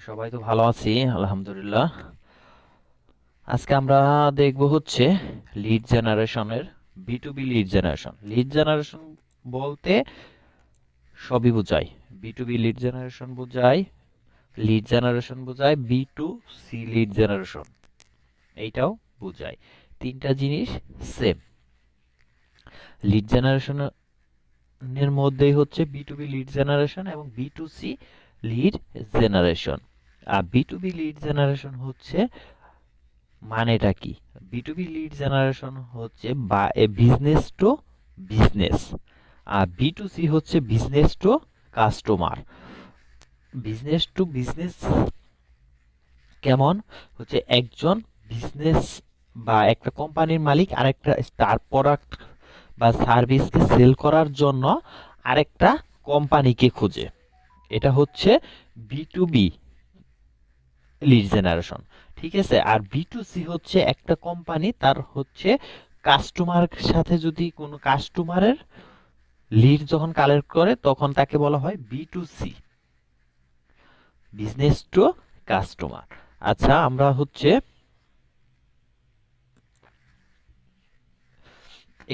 সবাই তো ভালো আছি আলহামদুলিল্লাহ। আজকে আমরা দেখব হচ্ছে লিড জেনারেশনের B to B lead generation বলতে সবই বোঝায়। B to B lead generation বোঝায় B to C lead generation এইটাও বোঝায়। তিনটা জিনিস সেম। লিড জেনারেশনের মধ্যেই হচ্ছে B to B lead generation এবং B to C lead generation. আর B to B lead generation হচ্ছে মানেটা কি? B to B lead generation হচ্ছে বা এ বিজনেস টু বিজনেস, আর বি টু সি হচ্ছে business to customer. Business to business কেমন? হচ্ছে একজন বিজনেস বা একটা কোম্পানির মালিক আরেকটা তার প্রোডাক্ট বা সার্ভিসকে সেল করার জন্য আরেকটা কোম্পানিকে খোঁজে। এটা হচ্ছে B to B lead generation, ঠিক আছে। আর বি টু সি হচ্ছে একটা কোম্পানি তার হচ্ছে কাস্টমার সাথে যদি কোনো কাস্টমারের লিড যখন কালেক্ট করে তখন তাকে বলা হয় B to C, business to customer. আচ্ছা, আমরা হচ্ছে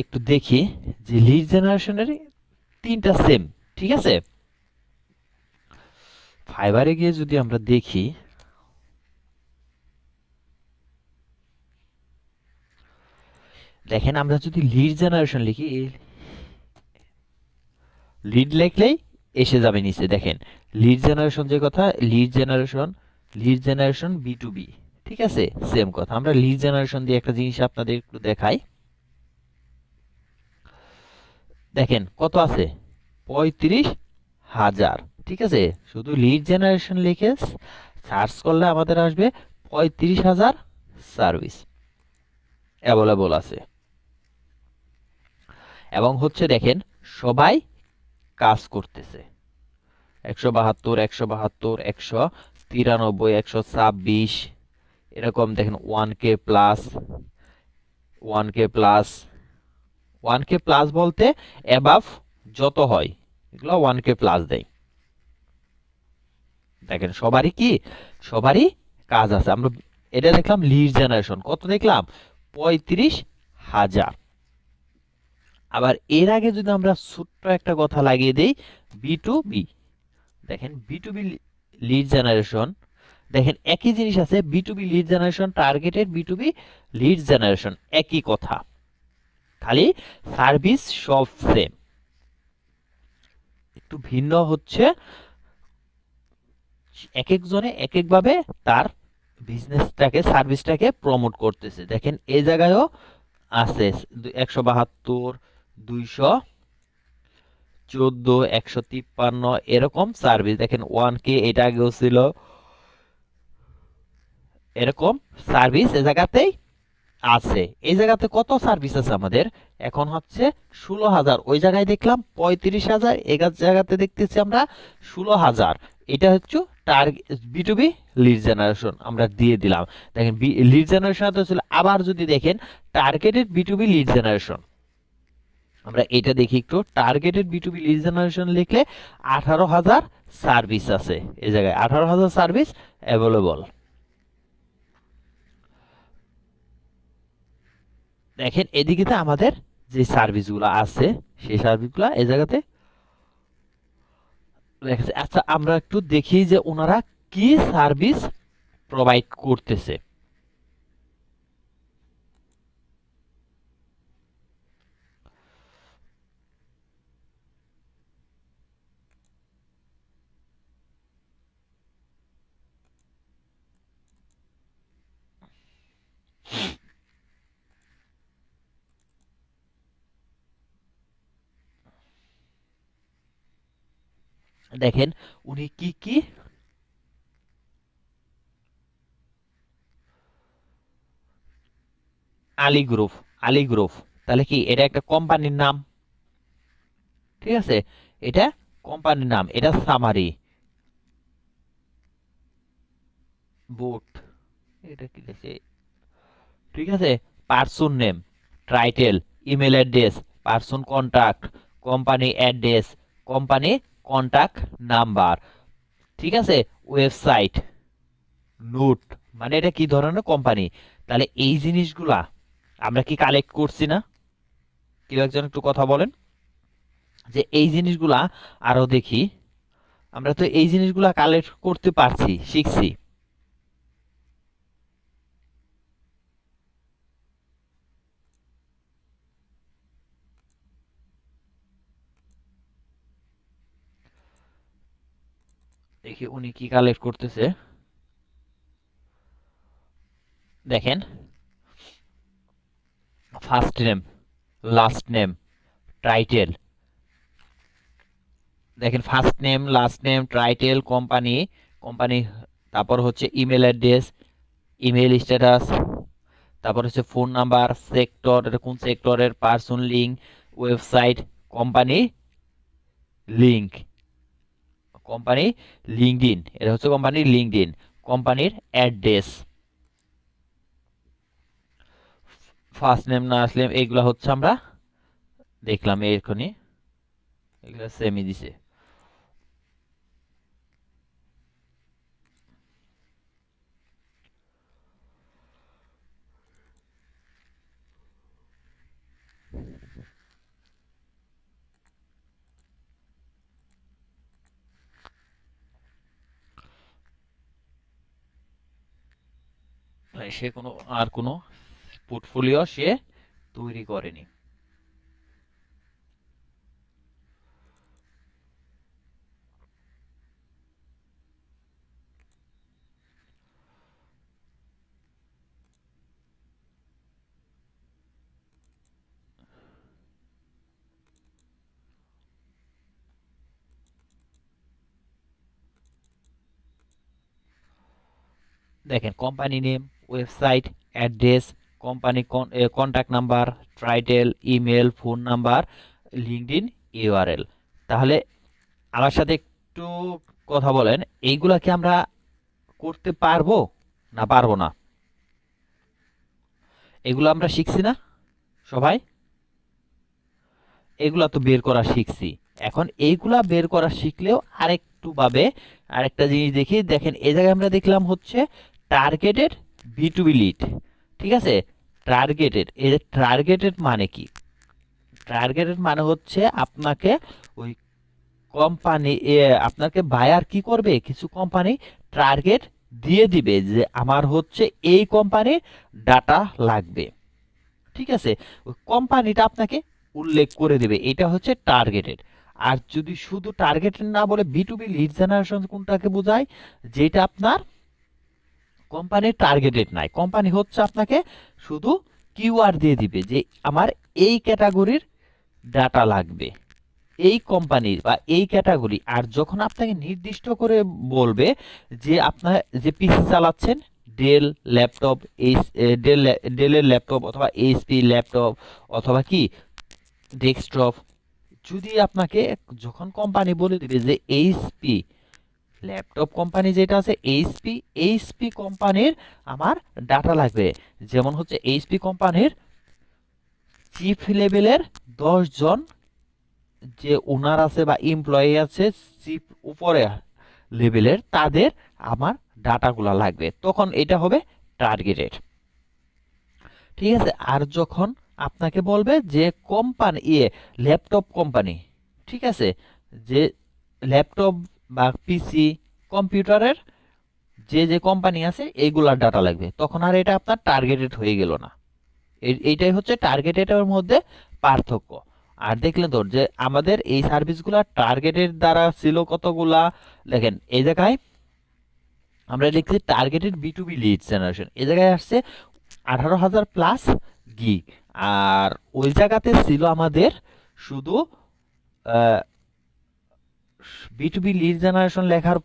একটু দেখি যে লিড জেনারেশনের তিনটা সেম, ঠিক আছে। ফাইবারে গিয়ে যদি আমরা দেখি, দেখেন আমরা যদি লিড জেনারেশন লিখি, লিড লিখলেই এসে যাবে নিচে। দেখেন লিড জেনারেশন যে কথা, lead generation B to B, ঠিক আছে, সেম কথা। আমরা লিড জেনারেশন দিয়ে একটা জিনিস আপনাদের একটু দেখাই। দেখেন কত আছে, 35,000, ঠিক আছে। শুধু লিড জেনারেশন লিখে সার্চ করলে আমাদের আসবে 35,000 সার্ভিস অ্যাভেলেবল আছে। এবং হচ্ছে দেখেন সবাই কাজ করতেছে, 172, 172, 193, 126, এরকম দেখেন 1K+, 1K+, 1K+ বলতে অ্যাবাভ যত হয় এগুলো 1K+ দেয়। দেখেন সবারই কাজ আছে। আমরা এটা দেখলাম লিড জেনারেশন, কত দেখলাম, 35,000। আবার এর আগে যদি আমরা ছোট্ট একটা কথা লাগিয়ে দেই, বি টু বি, দেখেন B to B lead generation, দেখেন একই জিনিস আছে, B to B lead generation, targeted B to B lead generation, একই কথা, খালি সার্ভিস সব সেম, একটু ভিন্ন হচ্ছে। এক একজনে এক একভাবে তার বিজনেসটাকে সার্ভিসটাকে প্রমোট করতেছে। দেখেন এই জায়গায়ও আছে 172, 214, 153 এরকম সার্ভিস। দেখেন 1K এটা আগেও ছিল, এরকম সার্ভিস এ জায়গাতেই আছে। এই জায়গাতে কত সার্ভিস আছে আমাদের? এখন হচ্ছে 16,000। ওই জায়গায় দেখলাম 35,000, এই জায়গাতে দেখতেছি আমরা 16,000। এটা হচ্ছে B to B lead generation আমরা দিয়ে দিলাম। দেখেন লিড জেনারেশন ছিল। আবার যদি দেখেন targeted B to B lead generation, আমরা এটা দেখি একটু। Targeted B to B lead generation লিখলে 18,000 সার্ভিস আছে, এই জায়গায় 18,000 সার্ভিস অ্যাভেলেবল। দেখেন এদিকে তো আমাদের যে সার্ভিসগুলো আছে সেই সার্ভিসগুলো এই জায়গাতে লেখা আছে। আচ্ছা, আমরা একটু দেখি যে ওনারা কি সার্ভিস প্রোভাইড করতেছে। দেখেন উনি কি কি আলী গ্রুপ, আলী গ্রুপ, তাহলে কি এটা একটা কোম্পানির নাম, ঠিক আছে, এটা কোম্পানির নাম। এটা সামারি বুট, এটা কি লিখছে, ঠিক আছে। Person name, title, email address, person contact, company address, company contact number, ঠিক আছে। ওয়েবসাইট, নোট, মানে এটা কি ধরনের কোম্পানি। তাহলে এই জিনিসগুলা আমরা কি কালেক্ট করছি না? কেউ একজন একটু কথা বলেন যে এই জিনিসগুলা। আরো দেখি, আমরা তো এই জিনিসগুলা কালেক্ট করতে পারছি, শিখছি। দেখি উনি কি কালেক্ট করতেছে। দেখেন, first name, last name, title. দেখেন first name, last name, title, company, company, তারপর হচ্ছে ইমেল অ্যাড্রেস, ইমেল স্ট্যাটাস, তারপর হচ্ছে ফোন নাম্বার, সেক্টর, এটা কোন সেক্টরের, person link, website, company link, company LinkedIn, এটা হচ্ছে কোম্পানির লিঙ্কডইন, কোম্পানির অ্যাড্রেস, ফার্স্ট নেম না আসলে এগুলা হচ্ছে আমরা দেখলাম এক্ষুনি, এগুলা সেমই দিছে। সে কোনো আর কোনো পোর্টফোলিও সে তৈরি করেনি। দেখেন company name, website, address, company contact number, title, email, phone number, LinkedIn URL. তাহলে আমার সাথে একটু কথা বলেন, এইগুলা কি আমরা করতে পারবো না পারবো না? এগুলো আমরা শিখছি না সবাই? এগুলা তো বের করা শিখছি। এখন এইগুলা বের করা শিখলেও আরেকটু ভাবে আরেকটা জিনিস দেখি। দেখেন এই জায়গায় আমরা দেখলাম হচ্ছে টার্গেটেড বি2বি লিড, ঠিক আছে। টার্গেটেড, এই যে টার্গেটেড মানে কি? টার্গেটেড মানে হচ্ছে আপনাকে ওই কোম্পানি, আপনাকে বায়ার কি করবে, কিছু কোম্পানি টার্গেট দিয়ে দিবে যে আমার হচ্ছে এই কোম্পানির ডাটা লাগবে, ঠিক আছে। ওই কোম্পানিটা আপনাকে উল্লেখ করে দেবে, এটা হচ্ছে টার্গেটেড। আর যদি শুধু টার্গেটেড না বলে বি2বি লিড জেনারেশন কোনটাকে বোঝায়, যেটা আপনার কোম্পানির টার্গেটেড নাই, কোম্পানি হচ্ছে আপনাকে শুধু কিওয়ার্ড দিয়ে দিবে যে আমার এই ক্যাটাগরির ডাটা লাগবে, এই কোম্পানির বা এই ক্যাটাগরি। আর যখন আপনাকে নির্দিষ্ট করে বলবে যে আপনার যে পিসি চালাচ্ছেন, ডেল ল্যাপটপ, ডেলের ল্যাপটপ অথবা এইচপি ল্যাপটপ অথবা কি ডেস্কটপ, যদি আপনাকে যখন কোম্পানি বলে দিবে যে এইচপি ল্যাপটপ কোম্পানি যেটা আছে এইচপি, এইচপি কোম্পানির আমার ডাটা লাগবে, যেমন হচ্ছে এইচপি কোম্পানির চিফ লেভেলের 10 জন যে ওনার আছে বা এমপ্লয়ি আছে চিফ উপরে লেভেলের, তাদের আমার ডাটাগুলো লাগবে, তখন এটা হবে টার্গেটেড, ঠিক আছে। আর যখন আপনাকে বলবে যে কোম্পানি ল্যাপটপ কোম্পানি, ঠিক আছে, যে ল্যাপটপ বা পিসি কম্পিউটারের যে যে কোম্পানি আছে এইগুলার ডাটা লাগবে, তখন আর এটা আপনার টার্গেটেড হয়ে গেল না। এইটাই হচ্ছে টার্গেটেডের মধ্যে পার্থক্য। আর দেখলেন তো যে আমাদের এই সার্ভিসগুলা টার্গেটেড দ্বারা ছিল কতগুলা। দেখেন এই জায়গায় আমরা লিখছি টার্গেটেড বি2বি লিড জেনারেশন, এই জায়গায় আসছে 18,000 প্লাস গিগ। আর ওই জায়গাতে ছিল আমাদের শুধু বি2বি লিড জেনারেশন লেখার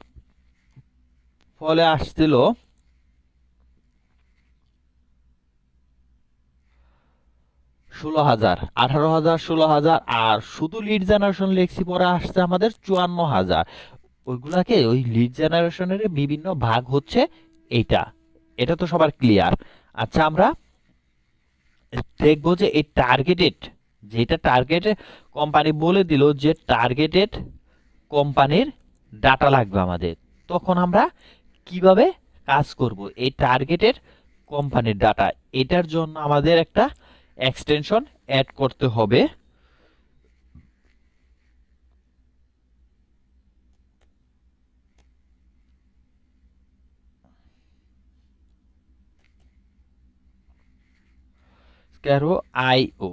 ফলে আসছিল 16,000, 18,000, 16,000। আর শুধু লিড জেনারেশন লিখছি পরে আসছে আমাদের 54,000। ওইগুলাকে ওই লিড জেনারেশনের বিভিন্ন ভাগ হচ্ছে এইটা, এটা তো সবার ক্লিয়ার। আচ্ছা আমরা দেখবো যে এই টার্গেটেড, যেটা টার্গেটেড কোম্পানি বলে দিল যে টার্গেটেড কোম্পানির ডাটা লাগবে আমাদের, তখন আমরা কিভাবে কাজ করব এই টার্গেটের কোম্পানির ডাটা, এটার জন্য আমাদের একটা এক্সটেনশন অ্যাড করতে হবে। স্ক্যারো আইও,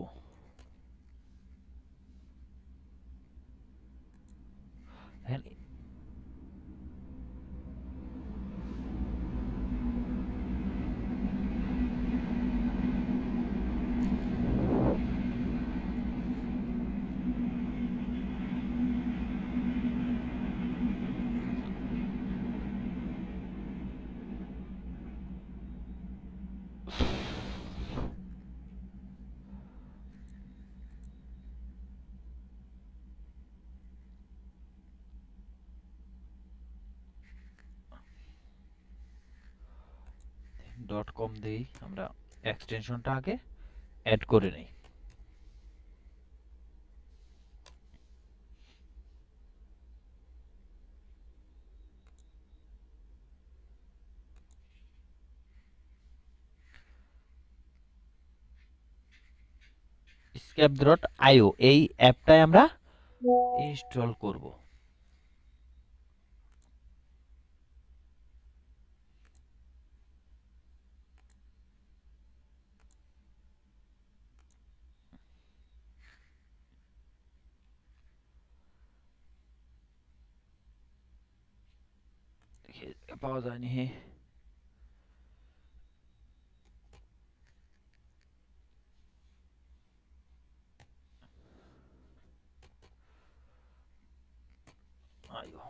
ডট কম দিই, আমরা এক্সটেনশনটা আগে অ্যাড করে নেই। স্ক্যাপ ডট আইও এই অ্যাপটাই আমরা ইনস্টল করব। পাওয়া যায়নি, হ্যাঁ আইও।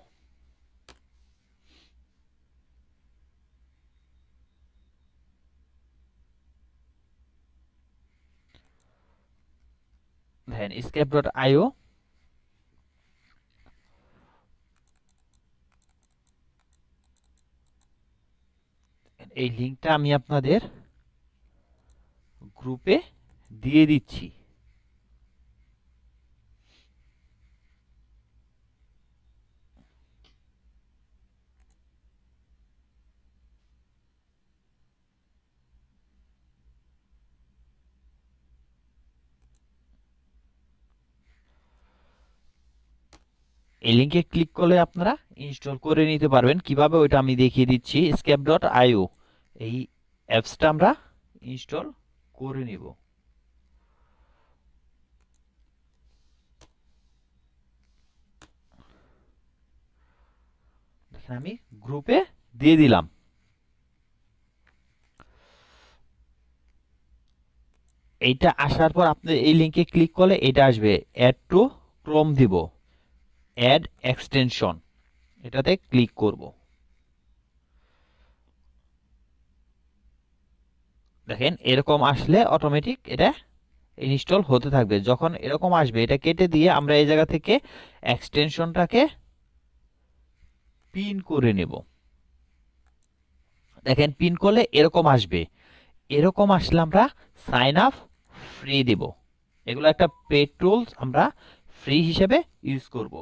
দেখেন স্ক্যাপ ডট আইও, এই লিঙ্কটা আমি আপনাদের গ্রুপে দিয়ে দিচ্ছি। এই লিঙ্কে ক্লিক করলে আপনারা ইনস্টল করে নিতে পারবেন। কিভাবে ওইটা আমি দেখিয়ে দিচ্ছি। স্ক্যাপ ডট আইও এই অ্যাপসটা আমরা ইনস্টল করে নিব। দেখেন আমি গ্রুপে দিয়ে দিলাম। এইটা আসার পর আপনি এই লিঙ্কে ক্লিক করলে এটা আসবে, অ্যাড টু ক্রোম দিব, অ্যাড এক্সটেনশন, এটাতে ক্লিক করব। দেখেন এরকম আসলে অটোমেটিক এটা ইনস্টল হতে থাকবে। যখন এরকম আসবে এটা কেটে দিয়ে আমরা এই জায়গা থেকে এক্সটেনশনটাকে পিন করে নেব। দেখেন পিন করলে এরকম আসবে। এরকম আসলে আমরা সাইন আপ ফ্রি দিব। এগুলো একটা পেড টুলস, আমরা ফ্রি হিসেবে ইউজ করব।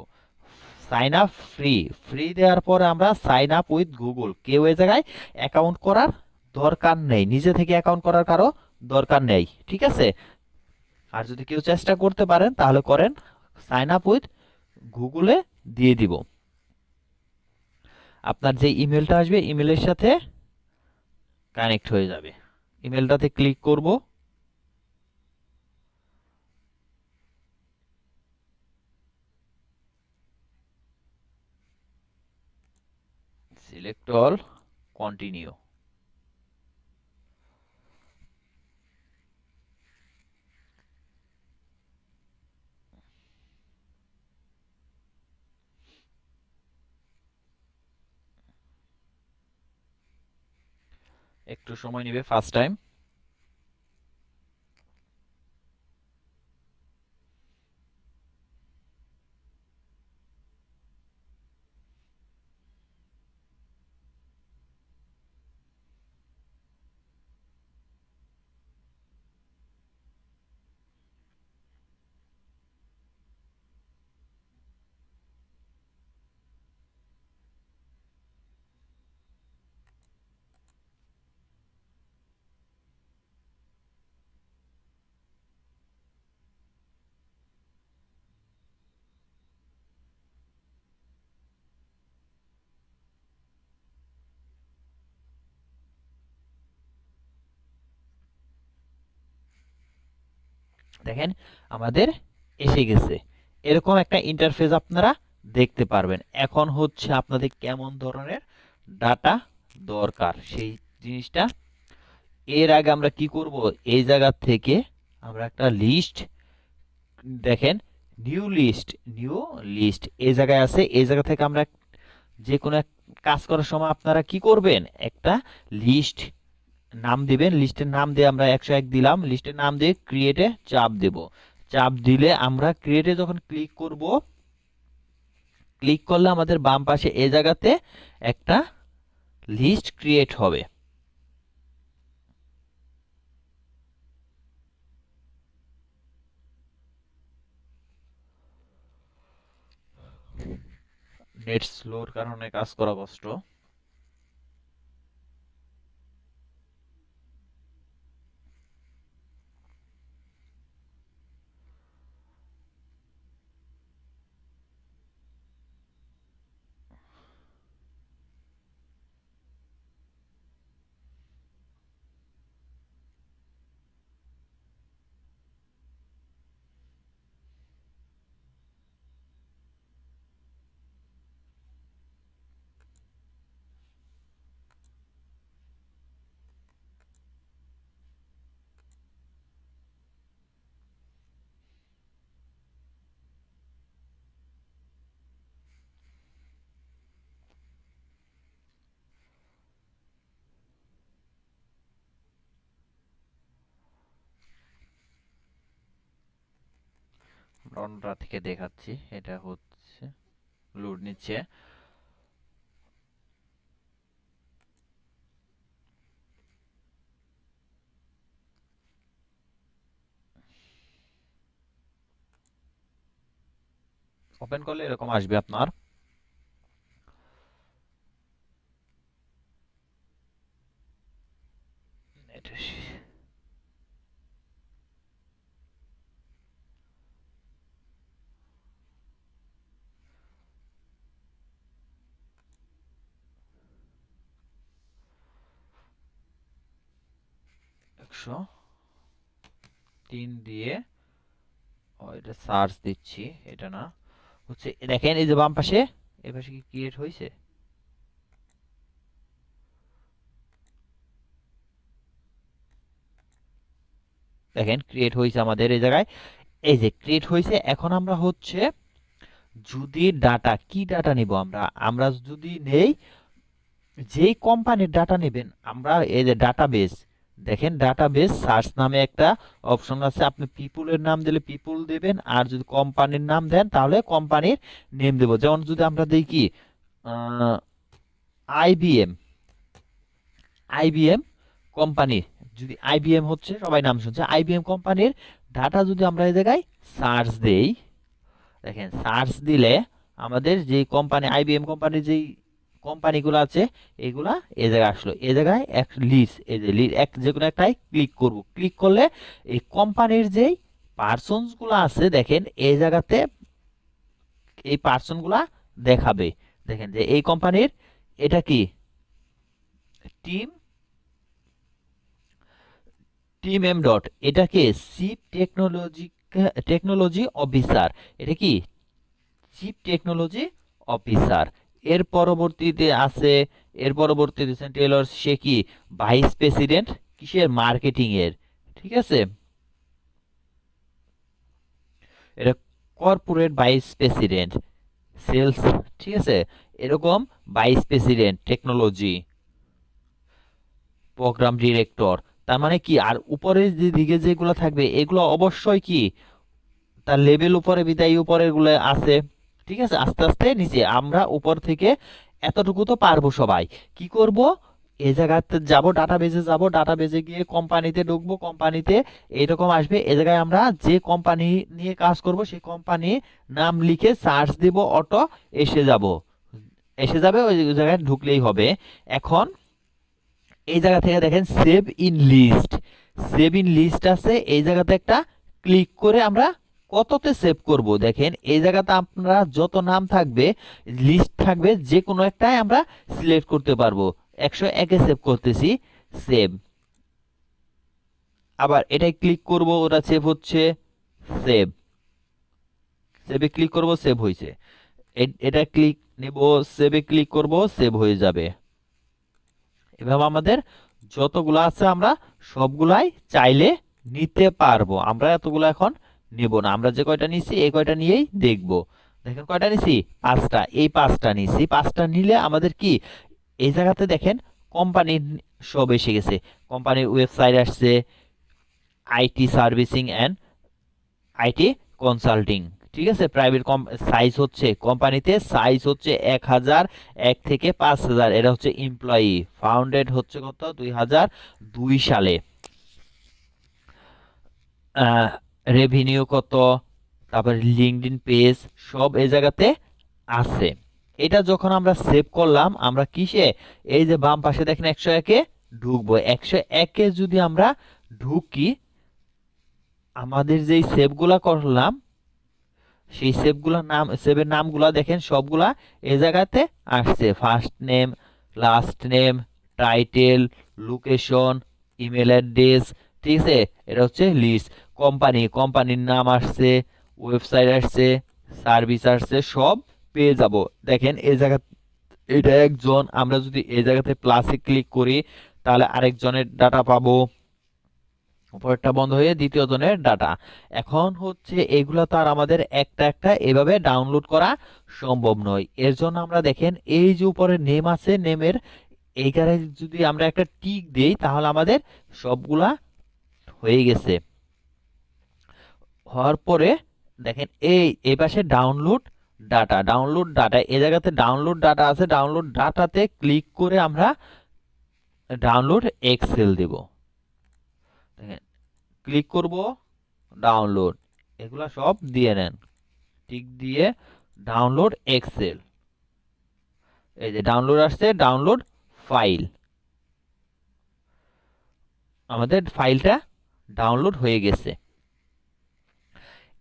সাইন আপ ফ্রি, ফ্রি দেওয়ার পরে আমরা সাইন আপ উইথ গুগল, কেউ এই জায়গায় অ্যাকাউন্ট করার দরকার নেই, নিজে থেকে অ্যাকাউন্ট করার কারো দরকার নেই, ঠিক আছে। আর যদি কেউ চেষ্টা করতে পারেন তাহলে করেন, সাইন আপ উইথ গুগলে দিয়ে দিব। আপনার যে ইমেলটা আসবে ইমেলের সাথে কানেক্ট হয়ে যাবে। ইমেলটাতে ক্লিক করব, সিলেক্ট অল, কন্টিনিউ। একটু সময় নেবে ফার্স্ট টাইম। দেখেন আমাদের এসে গেছে। এরকম একটা ইন্টারফেস আপনারা দেখতে পারবেন। এখন হচ্ছে আপনাদের কেমন ধরনের ডাটা দরকার সেই জিনিসটা। এর আগে আমরা কি করব, এই জায়গা থেকে আমরা একটা লিস্ট, দেখেন নিউ লিস্ট এই জায়গায় আছে। এই জায়গা থেকে আমরা যে কোনো এক কাজ করার সময় আপনারা কি করবেন, একটা লিস্ট নাম দিবেন। লিস্টের নাম দিয়ে আমরা 101 দিলাম, লিস্টের নাম দিয়ে ক্রিয়েটে চাপ দেব। চাপ দিলে আমরা ক্রিয়েটে যখন ক্লিক করব, ক্লিক করলে আমাদের বাম পাশে এই জায়গাতে একটা লিস্ট ক্রিয়েট হবে। নেট স্লোর কারণে কাজ করা কষ্ট। রনরা থেকে দেখাচ্ছি, এটা হচ্ছে লোড নিচ্ছে। ওপেন করলে এরকম আসবে আপনার। এটা 103 দিয়ে এটা সার্চ দিচ্ছি, এটা না হচ্ছে, দেখেন এই যে বাম পাশে, এই পাশে কি ক্রিয়েট হয়েছে, দেখেন ক্রিয়েট হয়েছে আমাদের এই জায়গায়। এই যে ক্রিয়েট হয়েছে, এখন আমরা হচ্ছে যদি ডাটা, কি ডাটা নিব আমরা, আমরা যদি নেই যেই কোম্পানির ডাটা নেবেন, আমরা এই যে ডাটাবেস, দেখেন ডাটাবেস সার্চ নামে একটা অপশন আছে। আপনি পিপুলের নাম দিলে পিপুল দেবেন, আর যদি কোম্পানির নাম দেন তাহলে কোম্পানির নেম দেব। যেমন যদি আমরা দেখি আইবিএম, আইবিএম কোম্পানি, যদি আইবিএম হচ্ছে সবাই নাম শুনছে, আইবিএম কোম্পানির ডাটা যদি আমরা এই জায়গায় সার্চ দেই, দেখেন সার্চ দিলে আমাদের যে কোম্পানি, আইবিএম কোম্পানির যেই কোম্পানিগুলো আছে এগুলা এই জায়গায় আসলো। এই জায়গায় এক লিস্ট, এই যে এক যে কোনো একটাই ক্লিক করব। ক্লিক করলে এই কোম্পানির যেই পার্সনস গুলো আছে, দেখেন এই জায়গাতে এই পার্সন গুলা দেখাবে। দেখেন যে এই কোম্পানির এটা কি টিম, টিম এম ডট, এটা কি চিফ টেকনোলজি অফিসার, এটা কি চিফ টেকনোলজি অফিসার। এর পরবর্তীতে আছে, এর পরবর্তীতে টেলর, সে কি ভাইস প্রেসিডেন্ট কিসের, মার্কেটিং এর, ঠিক আছে, এটা কর্পোরেট ভাইস প্রেসিডেন্ট সেলস, ঠিক আছে, এরকম vice president technology, programme director. তার মানে কি, আর উপরে যে দিকে যেগুলো থাকবে এগুলো অবশ্যই কি তার লেভেল উপরে, বিদায় উপরের গুলো আছে, ঠিক আছে। আস্তে আস্তে নিচে আমরা উপর থেকে এতটুকু তো পারবো সবাই। কি করব, এই জায়গাতে যাব, ডাটাবেজে যাব, ডাটাবেজে গিয়ে কোম্পানিতে ঢুকবো, কোম্পানিতে এরকম আসবে। এই জায়গায় আমরা যে কোম্পানি নিয়ে কাজ করব সেই কোম্পানি নাম লিখে সার্চ দিব, অটো এসে যাব, এসে যাবে, ওই জায়গায় ঢুকলেই হবে। এখন এই জায়গা থেকে দেখেন save in list, save in list আছে, এই জায়গাতে একটা ক্লিক করে আমরা কততে সেভ করব। দেখেন এই জায়গাতে আপনারা যত নাম থাকবে, লিস্ট থাকবে, যে কোনো একটাই আমরা সিলেক্ট করতে পারবো। 101-এ সেভ করতেছি, সেভ, আবার এটাই ক্লিক করব, ওটা সেভ হচ্ছে। সেভ, সেভে ক্লিক করব, সেভ হয়েছে। এটা ক্লিক নেব, সেভে ক্লিক করব, সেভ হয়ে যাবে। এভাবে আমাদের যতগুলো আছে আমরা সবগুলাই চাইলে নিতে পারবো। আমরা এতগুলো এখন নেব না, আমরা যে কয়টা নিছি এই কয়টা নিয়েই দেখব। দেখেন কয়টা নিছি, পাঁচটা, এই পাঁচটা নিছি। পাঁচটা নিলে আমাদের কি এই জায়গাতে দেখেন কোম্পানির সব এসে গেছে, কোম্পানির ওয়েবসাইট আসছে, IT servicing and IT consulting, ঠিক আছে। প্রাইভেট সাইজ হচ্ছে কোম্পানিতে সাইজ হচ্ছে 1000, 1 থেকে 5000। এটা হচ্ছে এমপ্লয়ি, ফাউন্ডেড হচ্ছে কত 2002 সালে। রেভিনিউ কত, তারপর লিঙ্কডইন পেজ সব এই জায়গাতে আছে। এটা যখন আমরা সেভ করলাম, আমরা কিসে, এই যে বাম পাশে দেখেন 101-এ ঢুকবো। 101-এ যদি আমরা ঢুকি, আমাদের যেই সেভগুলা করলাম সেই সেভগুলোর নাম, সেভের নামগুলা দেখেন সবগুলা এই জায়গাতে আসছে। First name, last name, title, location, email address, ঠিক আছে। এটা হচ্ছে লিস্ট। কোম্পানি, কোম্পানির নাম আসছে, ওয়েবসাইট আসছে, সার্ভিস আসছে, সব পেয়ে যাব। দেখেন এই জায়গা, এটা একজন, আমরা যদি এই জায়গাতে প্লাসে ক্লিক করি তাহলে আরেকজনের ডাটা পাবো, উপরেরটা বন্ধ হয়ে দ্বিতীয় জনের ডাটা। এখন হচ্ছে এগুলো তো আর আমাদের একটা একটা এভাবে ডাউনলোড করা সম্ভব নয়। এর জন্য আমরা দেখেন এই যে উপরে নেম আছে, নেমের এইখানে যদি আমরা একটা টিক দেই তাহলে আমাদের সবগুলা হয়ে গেছে। হওয়ার পরে দেখেন এই পাশে ডাউনলোড ডাটা, ডাউনলোড ডাটা, এই জায়গাতে ডাউনলোড ডাটা আছে। ডাউনলোড ডাটাতে ক্লিক করে আমরা ডাউনলোড এক্সেল দেব। দেখেন ক্লিক করব, ডাউনলোড, এগুলা সব দিয়ে নেন, টিক দিয়ে ডাউনলোড এক্সেল। এই যে ডাউনলোড আসছে, ডাউনলোড ফাইল, আমাদের ফাইলটা ডাউনলোড হয়ে গেছে।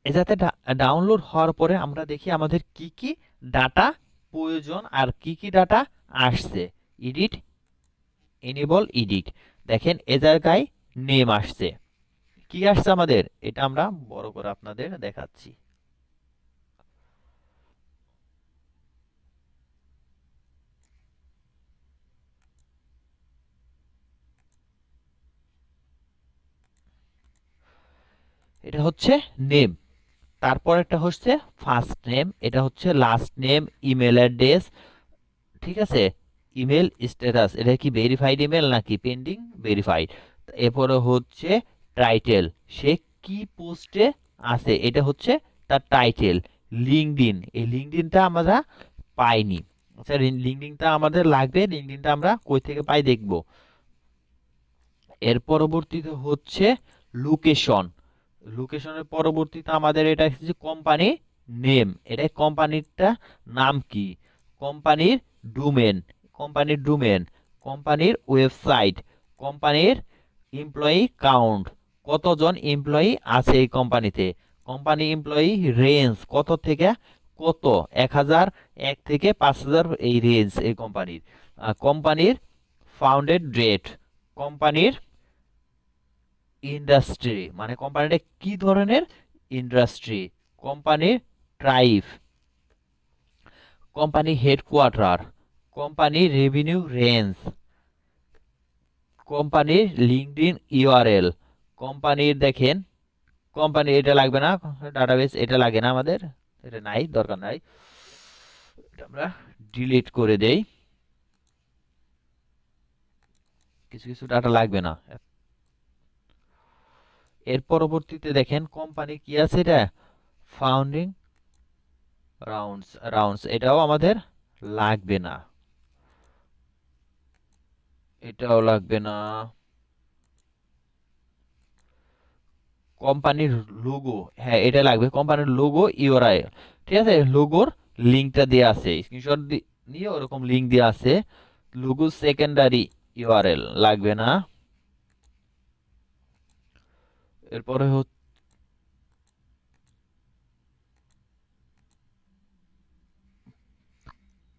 এটাতে ডাউনলোড হওয়ার পরে আমরা দেখি আমাদের কি কি ডাটা প্রয়োজন আর কি কি ডাটা আসছে। এডিট, এনেবল এডিট, দেখেন এ জায়গায় নেম আসছে। কি আসছে আমাদের, এটা আমরা বড় করে আপনাদের দেখাচ্ছি। এটা হচ্ছে নেম, তারপর একটা হচ্ছে ফার্স্ট নেম, এটা হচ্ছে লাস্ট নেম, ইমেল অ্যাড্রেস, ঠিক আছে। ইমেল স্ট্যাটাস, এটা কি ভেরিফাইড ইমেল নাকি পেন্ডিং ভেরিফাইড। এরপরে হচ্ছে টাইটেল, সে কি পোস্টে আছে, এটা হচ্ছে তার টাইটেল। লিঙ্কডইন, এই লিঙ্কডইনটা আমরা পাইনি, আচ্ছা লিঙ্কডইনটা আমাদের লাগবে। লিঙ্কডইনটা আমরা কই থেকে পাই দেখব। এর পরবর্তীতে হচ্ছে লোকেশন, লোকেশনের পরবর্তীতে আমাদের এটা হচ্ছে কোম্পানি নেম, এটা কোম্পানিটা নাম কি, কোম্পানির ডোমেন, কোম্পানির ডোমেন, কোম্পানির ওয়েবসাইট, কোম্পানির এমপ্লয়ি কাউন্ট, কতজন এমপ্লয়ি আছে এই কোম্পানিতে, কোম্পানি এমপ্লয়ি রেঞ্জ কত থেকে কত, 1000, 1 থেকে 5000 এই রেঞ্জ এই কোম্পানির। কোম্পানির ফাউন্ডেড ডেট, কোম্পানির ইন্ডাস্ট্রি, মানে কোম্পানিটা কি ধরনের ইন্ডাস্ট্রি, কোম্পানির tribe, company headquarter, company revenue range, কোম্পানির লিঙ্কডইন ইউআরএল, কোম্পানির দেখেন কোম্পানি, এটা লাগবে না, ডাটাবেস এটা লাগে না আমাদের, এটা নাই, দরকার নাই, এটা আমরা ডিলিট করে দেই, কিছু কিছু ডাটা লাগবে না। এর পরবর্তীতে দেখেন কোম্পানি কি আছে, এটা ফাউন্ডিং রাউন্ডস, রাউন্ডস এটাও আমাদের লাগবে না, এটাও লাগবে না। কোম্পানির লোগো, হ্যাঁ এটা লাগবে, কোম্পানির লোগো ইউআরএল, ঠিক আছে। লোগোর লিংকটা দেয়া আছে, স্ক্রিনশট নিয়ে ওরকম লিংক দেয়া আছে। লোগো সেকেন্ডারি ইউআরএল লাগবে না। এরপরে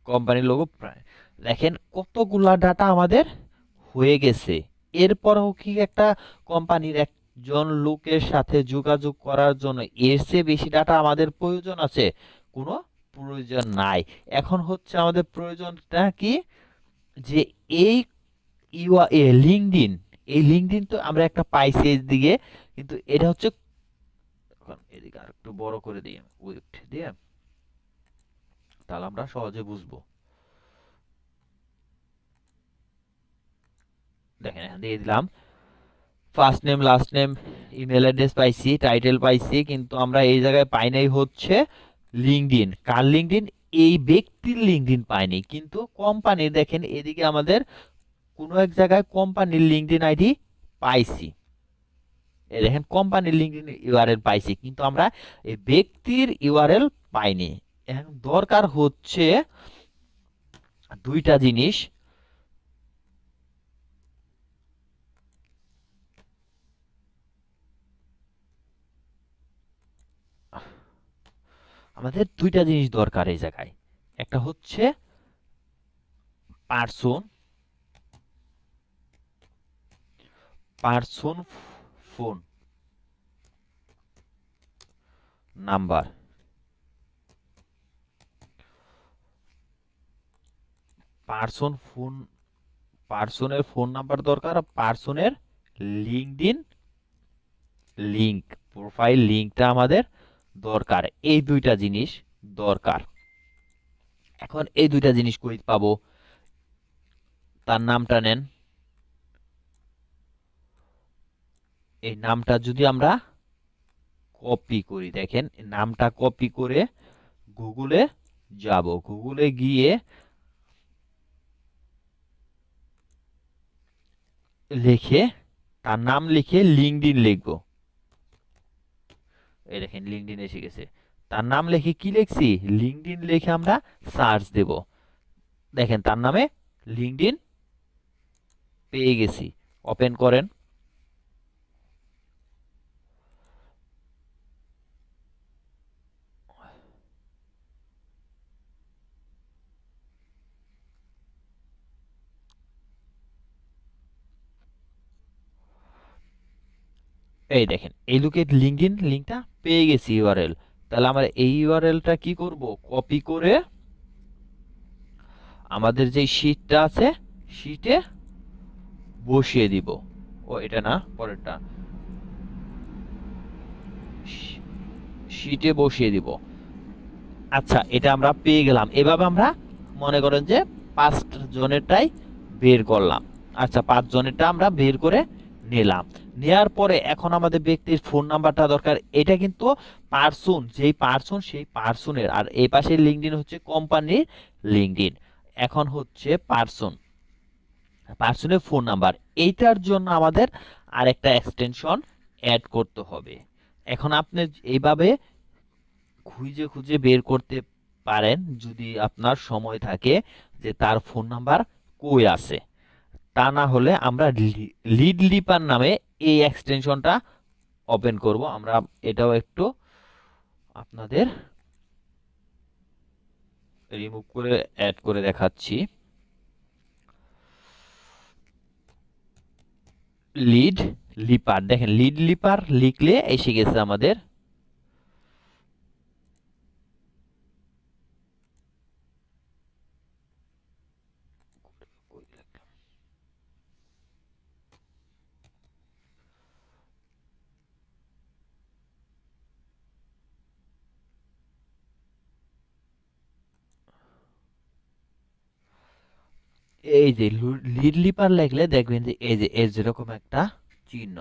কোম্পানির লোগো, দেখেন কতগুলা ডাটা আমাদের হয়ে গেছে। এরপরেও কি একটা কোম্পানির জন লোকের সাথে যোগাযোগ করার জন্য এর চেয়ে বেশি ডাটা আমাদের প্রয়োজন আছে? কোনো প্রয়োজন নাই। এখন হচ্ছে আমাদের প্রয়োজনটা কি, যে এই লিঙ্কডইন, এই লিঙ্কডইন তো আমরা একটা পাইছি দিকে, কিন্তু এটা হচ্ছে, এখন এদিকে আর একটু বড় করে দিই, উইডথ দিয়ে, তাহলে আমরা সহজে বুঝবো। দেখেন এখান দিয়ে দিলাম first name, last name, email address পাইছি, টাইটেল পাইছি, কিন্তু আমরা এই জায়গায় পাই নাই হচ্ছে লিঙ্কডইন। কার লিঙ্কডইন? এই ব্যক্তির লিঙ্কডইন পাইনি, কিন্তু কোম্পানির, দেখেন এদিকে আমাদের কোনো এক জায়গায় কোম্পানির লিঙ্কডইন আইডি পাইছি। এই দেখেন কোম্পানির লিঙ্কডইন ইউআরএল পাইছি, কিন্তু আমরা এই ব্যক্তির ইউআরএল পাইনি। এখন দরকার হচ্ছে দুইটা জিনিস। আমাদের দুইটা জিনিস দরকার এই জায়গায়। একটা হচ্ছে person, person phone number, person phone, পার্সনের ফোন নাম্বার দরকার, পার্সনের লিঙ্কডইন লিংক, প্রোফাইল লিংকটা আমাদের দরকার। এই দুইটা জিনিস দরকার। এখন এই দুইটা জিনিস কই পাবো? তার নামটা নেন, এই নামটা যদি আমরা কপি করি, দেখেন নামটা কপি করে গুগলে যাব, গুগলে গিয়ে লিখে, তার নাম লিখে লিঙ্কডইন লিখবো। এই দেখেন লিঙ্কডইন এসে গেছে। তার নাম লিখে কি লিখছি? লিঙ্কডইন লিখে আমরা সার্চ দেব। দেখেন তার নামে লিঙ্কডইন পেয়ে গেছি। ওপেন করেন। এই দেখেন এই লোকের লিঙ্কডইন লিঙ্কটা পেয়ে গেছি ইউআরএল। তাহলে আমরা এই ইউআরএলটা কি করব? কপি করে আমাদের যে শীটটা আছে শীটে বসিয়ে দিব। ও এটা না, পরেরটা, শীটে বসিয়ে দিব। আচ্ছা এটা আমরা পেয়ে গেলাম। এভাবে আমরা মনে করেন যে 5 জনেরটাই বের করলাম। আচ্ছা 5 জনেরটা আমরা বের করে নিলাম। নেয়ার পরে এখন আমাদের ব্যক্তির ফোন নাম্বারটা দরকার। এটা কিন্তু পার্সন, যেই পার্সন সেই পার্সনের, আর এই পাশে লিঙ্কডইন হচ্ছে কোম্পানির লিঙ্কডইন। এখন হচ্ছে পার্সন, পার্সনের ফোন নাম্বার, এইটার জন্য আমাদের আরেকটা এক্সটেনশন অ্যাড করতে হবে। এখন আপনি এইভাবে খুঁজে খুঁজে বের করতে পারেন যদি আপনার সময় থাকে যে তার ফোন নাম্বার কই আছে। তা না হলে আমরা লিড লিপার নামে এই এক্সটেনশনটা ওপেন করব। আমরা এটাও একটু আপনাদের রিমুভ করে অ্যাড করে দেখাচ্ছি। লিড লিপার, দেখেন লিড লিপার লিখলে এসে গেছে আমাদের। এই যে লিড লিপার লিখলে দেখবেন যে এই যে এর যেরকম একটা চিহ্ন,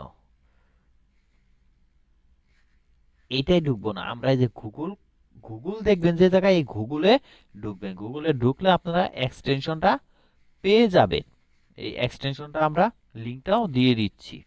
এইটাই ঢুকবো না আমরা। এই যে গুগল, গুগল দেখবেন যে জায়গায়, এই গুগলে ঢুকবেন। গুগলে ঢুকলে আপনারা এক্সটেনশনটা পেয়ে যাবেন। এই এক্সটেনশনটা আমরা লিংকটাও দিয়ে দিচ্ছি।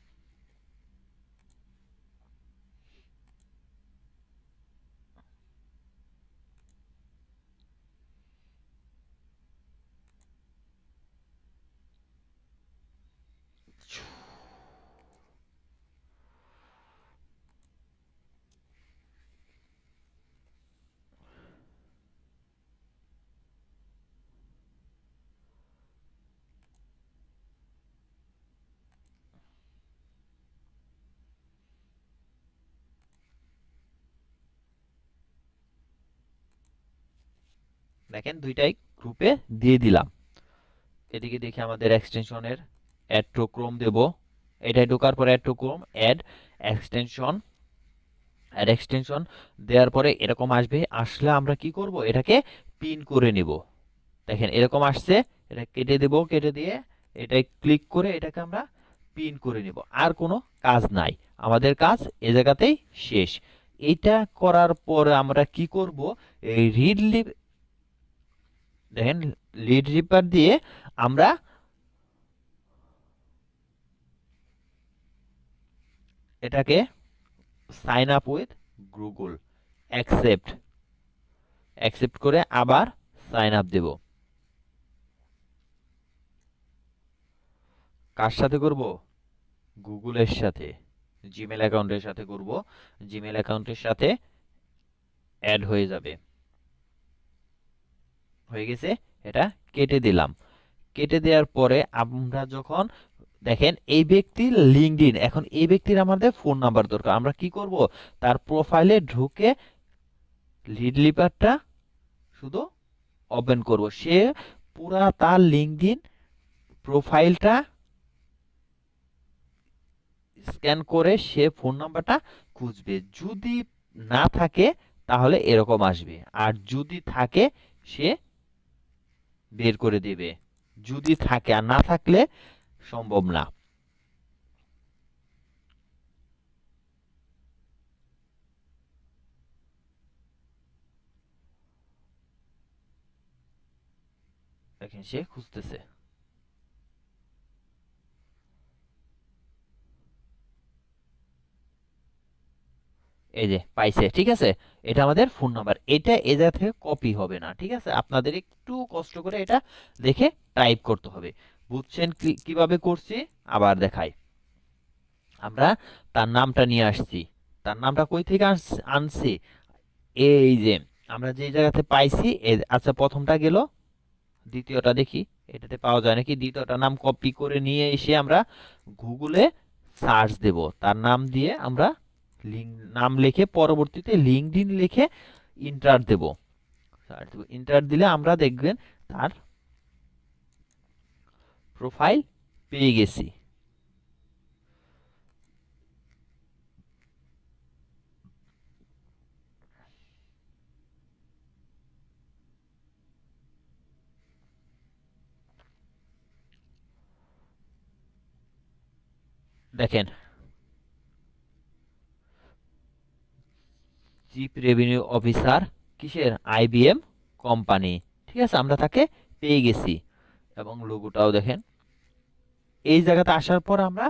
দেখেন দুইটাই গ্রুপে দিয়ে দিলাম। এদিকে দেখি আমাদের এক্সটেনশনের অ্যাড টু ক্রোম দেব। এটাই ঢোকার পরে add to Chrome, add extension দেওয়ার পরে এরকম আসবে। আসলে আমরা কি করব, এটাকে পিন করে নিব। দেখেন এরকম আসছে, এটা কেটে দেব, কেটে দিয়ে এটাই ক্লিক করে এটাকে আমরা পিন করে নিব। আর কোনো কাজ নাই, আমাদের কাজ এ জায়গাতেই শেষ। এইটা করার পর আমরা কি করব, এই দেখেন লিড রিপার দিয়ে আমরা এটাকে sign up with Google accept করে আবার সাইন আপ দেব। কার সাথে করব, গুগলের সাথে, জিমেল অ্যাকাউন্টের সাথে করব। জিমেল অ্যাকাউন্টের সাথে অ্যাড হয়ে যাবে। হয়ে গেছে, এটা কেটে দিলাম। কেটে দেওয়ার পরে আমরা যখন দেখেন এই ব্যক্তির লিঙ্কডইন, এখন এই ব্যক্তির আমাদের ফোন নাম্বার দরকার। আমরা কি করব, তার প্রোফাইলে ঢুকে লিড লিপারটা শুধু ওপেন করব। সে পুরা তার লিঙ্কডইন প্রোফাইলটা স্ক্যান করে সে ফোন নাম্বারটা খুঁজবে। যদি না থাকে তাহলে এরকম আসবে, আর যদি থাকে সে বের করে দেবে। যদি থাকে, আর না থাকলে সম্ভব না। দেখেন সে খুঁজতেছে। এই যে পাইছে, ঠিক আছে। এটা আমাদের ফোন নাম্বার, এটা এ জায়গা থেকে কপি হবে না, ঠিক আছে। আপনাদের একটু কষ্ট করে এটা দেখে টাইপ করতে হবে। বুঝছেন কিভাবে করছি? আবার দেখাই। আমরা তার নামটা নিয়ে আসছি। তার নামটা কই থেকে আনছি, এই যে আমরা যে জায়গাতে পাইছি। আচ্ছা প্রথমটা গেল, দ্বিতীয়টা দেখি এটাতে পাওয়া যায় নাকি। দ্বিতীয়টা নাম কপি করে নিয়ে এসে আমরা গুগলে সার্চ দেব। তার নাম দিয়ে আমরা নাম লিখে পরবর্তীতে লিঙ্কডইন লিখে ইন্টার দেব। ইন্টার দিলে আমরা দেখবেন তার প্রোফাইল পেয়ে গেছি। দেখেন চিফ রেভিনিউ অফিসার, কিসের, আইবিএম কোম্পানি, ঠিক আছে। আমরা তাকে পেয়ে গেছি এবং লোগোটাও দেখেন। এই জায়গাতে আসার পর আমরা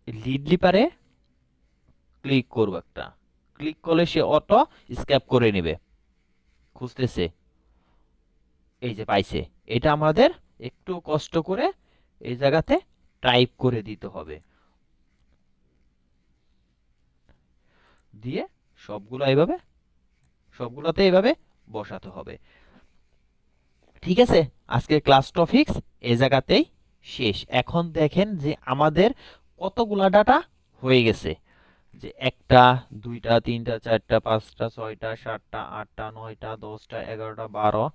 লিড লিপারে ক্লিক করব। একটা ক্লিক করলে সে অটো স্ক্যাপ করে নেবে। খুঁজতেছে, এই যে পাইছে। এটা আমাদের একটু কষ্ট করে এই জায়গাতে টাইপ করে দিতে হবে, দিয়ে সবগুলোতে এইভাবে বসাতে হবে। ঠিক আছে, আজকে ক্লাস টপিকস এই জায়গাতেই শেষ। এখন দেখেন যে আমাদের কতগুলা ডাটা হয়ে গেছে। যে একটা, দুইটা, তিনটা, চারটা, পাঁচটা, ছয়টা, সাতটা, আটটা, নয়টা, 10টা, 11টা, 12,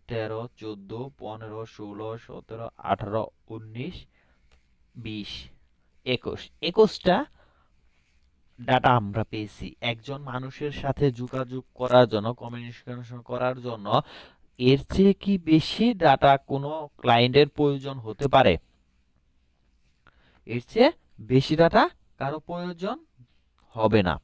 13, 14, 15, 16, 17, 18, 19, 20, 21, 21টা ডাটা আমরা পেয়েছি। একজন মানুষের সাথে যোগাযোগ করার জন্য, কমিউনিকেশন করার জন্য এর চেয়ে কি বেশি ডাটা কোনো ক্লায়েন্টের প্রয়োজন হতে পারে? এর চেয়ে বেশি ডাটা কারো প্রয়োজন হবে না।